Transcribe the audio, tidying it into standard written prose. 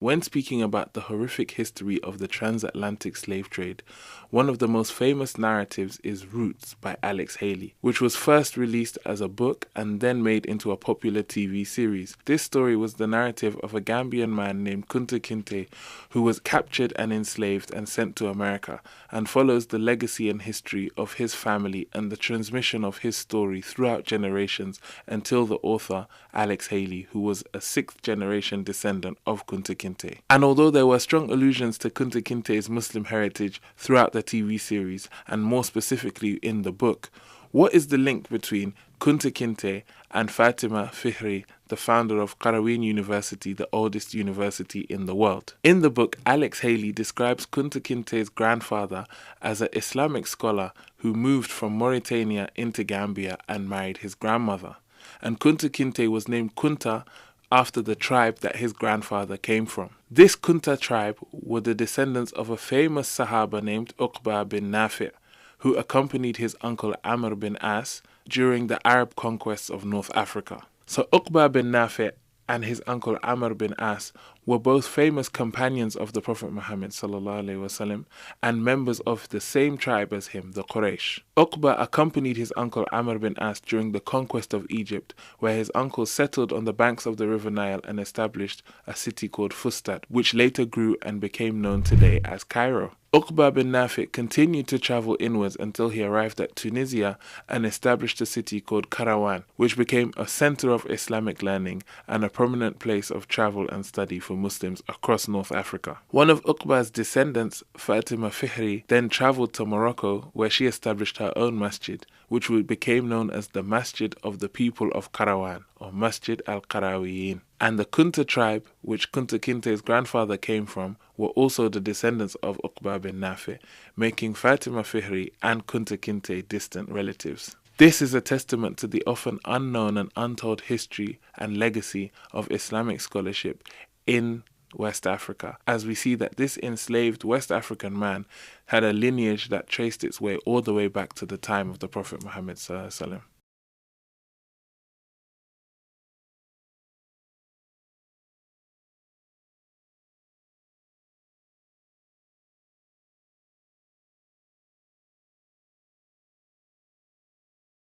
When speaking about the horrific history of the transatlantic slave trade, one of the most famous narratives is Roots by Alex Haley, which was first released as a book and then made into a popular TV series. This story was the narrative of a Gambian man named Kunte Kinte who was captured and enslaved and sent to America, and follows the legacy and history of his family and the transmission of his story throughout generations until the author, Alex Haley, who was a sixth-generation descendant of Kunte Kinte. And although there were strong allusions to Kunte Kinte's Muslim heritage throughout the TV series, and more specifically in the book, what is the link between Kunte Kinte and Fatima Fihri, the founder of Qarawiyyin University, the oldest university in the world? In the book, Alex Haley describes Kunte Kinte's grandfather as an Islamic scholar who moved from Mauritania into Gambia and married his grandmother. And Kunte Kinte was named Kunta after the tribe that his grandfather came from. This Kunta tribe were the descendants of a famous Sahaba named Uqba bin Nafi', who accompanied his uncle Amr bin As during the Arab conquests of North Africa. So Uqba bin Nafi' and his uncle Amr bin As were both famous companions of the Prophet Muhammad ﷺ and members of the same tribe as him, the Quraysh. Uqba accompanied his uncle Amr bin As during the conquest of Egypt, where his uncle settled on the banks of the River Nile and established a city called Fustat, which later grew and became known today as Cairo. Uqba bin Nafi' continued to travel inwards until he arrived at Tunisia and established a city called Karawan, which became a center of Islamic learning and a prominent place of travel and study for Muslims across North Africa. One of Uqba's descendants, Fatima Fihri, then traveled to Morocco, where she established her own masjid, which became known as the Masjid of the People of Karawan, or Masjid al-Qarawiyyin. And the Kunte tribe, which Kunte Kinte's grandfather came from, were also the descendants of Uqba bin Nafi', making Fatima Fihri and Kunte Kinte distant relatives. This is a testament to the often unknown and untold history and legacy of Islamic scholarship in West Africa, as we see that this enslaved West African man had a lineage that traced its way all the way back to the time of the Prophet Muhammad ﷺ.